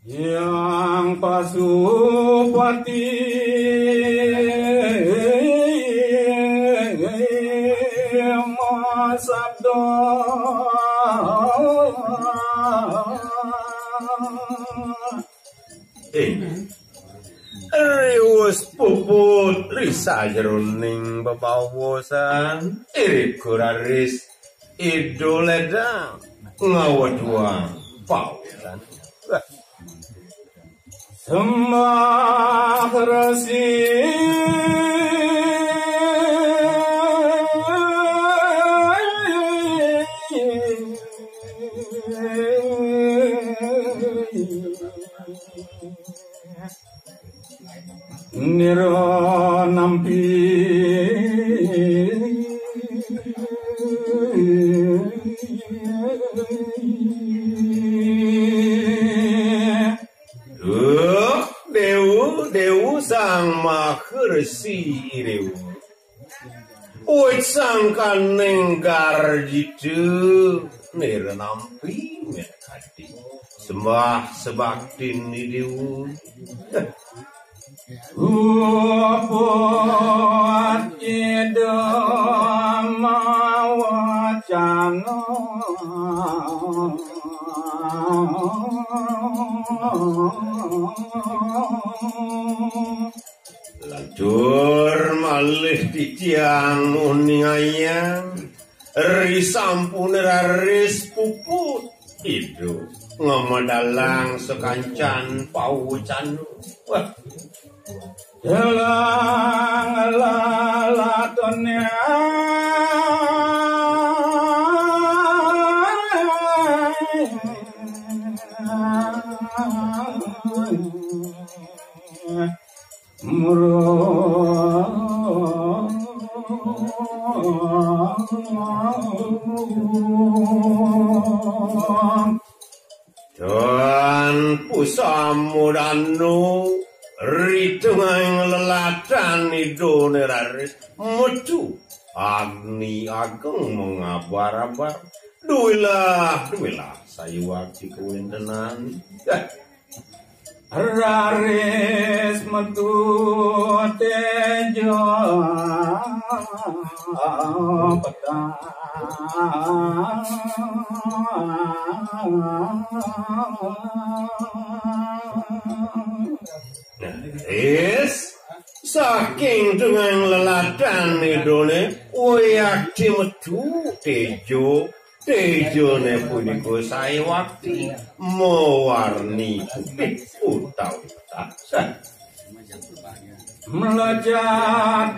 Yang Pasupati Masabdo Riwus puput risa jeroning bebawosan irit kuraris idoleda ngawadua pausan sembah resi niranampi Dewu sang mahersi dewu Wait sang kaneng garjitu niranampi merkati sembah sebaktin ni dewu Upot idama wacana Lanjur malih titiang uniayan risampun raris puput itu ngomadalang sekancan paucan wah Jalang lalatonnya Dan pusamudanu Ritungang lelatan itu neraris metu Agni ageng mengabar-abar Duilah Sayu wakti kewintenan Raris metu tejo petang saking dengan lelatan idone uyakti metu tejo ne puniko saya wakti mewarni utawi taksa melajak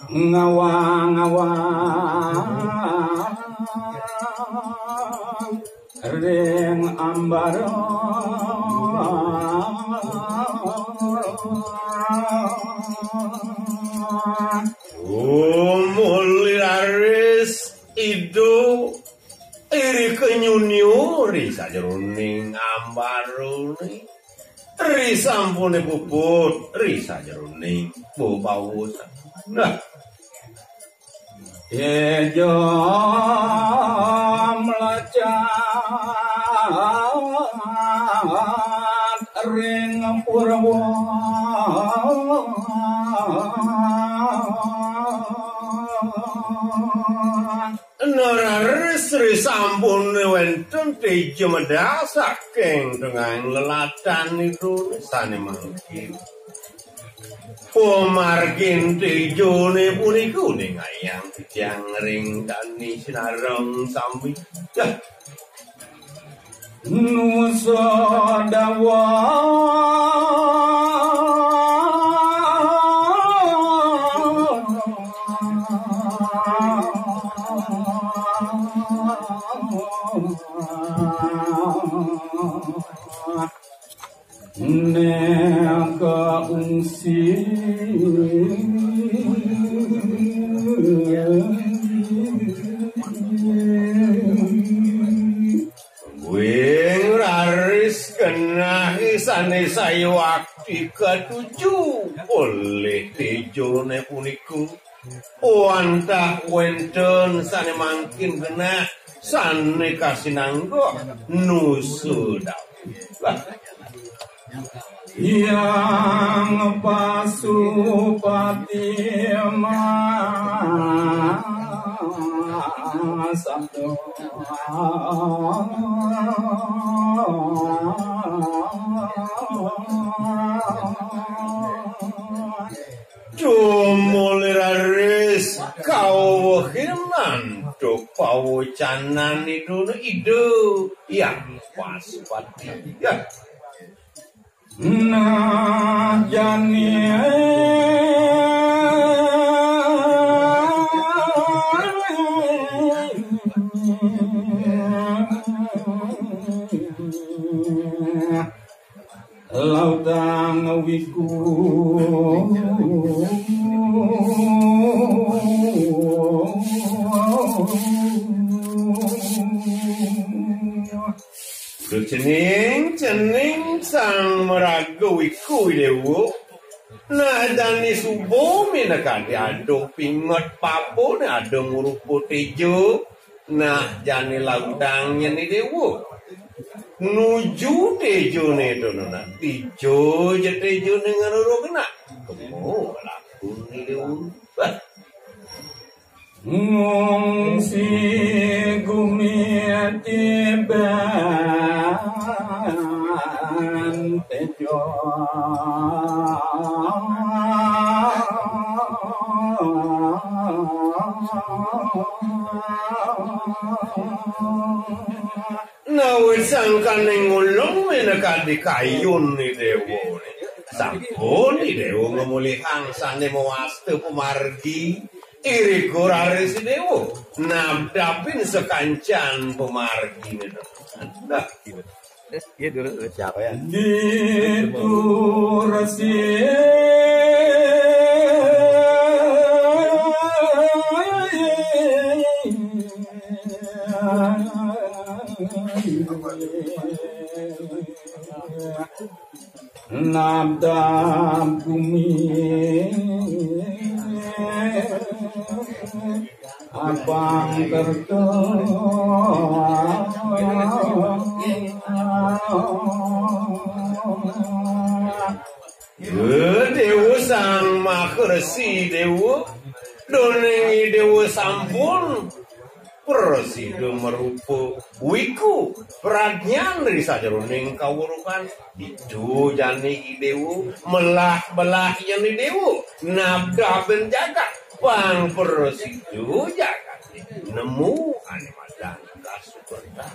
ngawang ring ambaro muliaris itu iri kenyunyuri sajeroning ambaruni risampune puput risajeroning bobawusan nah Yejo melacat ring purwa Nararis risampun wenten tejo medasaking dengan lelatan itu sane mangkin Pomargin tejone puniku ning ayang tijang ring dani sinareng sambi nusa dawa neka ungsi wing raris kena isane sayu dikatuju oleh tejone puniku. Wantah wenten sane mangkin genah sane kasinanggo nusudaw. Yang pasupati sabdo Jumuliraris kau himan to pawacanan itu yang pasupati ya. Nah jani lautang wiku Cening sang meragu wiku dewu. Nah dani subumi nakadi adong pingot papo na adong urupo tejo. Nah jani laudangnya ni dewu. Nuju tejo ne dono na tejo je tejo dengan urugna. Kemo laku ni dewu. Ngong si gumiati ban tejo Nawit sang kaneng ulong menakadi kayun ni dewo. Sampun ni dewo memulihang sane mewaste pemargi. Iri kurari si dewo nabdapin sekancan pemargi itu. Nah, Iya dulu siapa ya? diturasi nabdap bumi abang dewa sang makresi dewa donengi dewa sampun prasido merupa wiku pradnyan risa jeroning kawurukan itu jani dewa melah-belah yang dewa nabda benjaga pang prasido jaga nemu animadan kasuperta.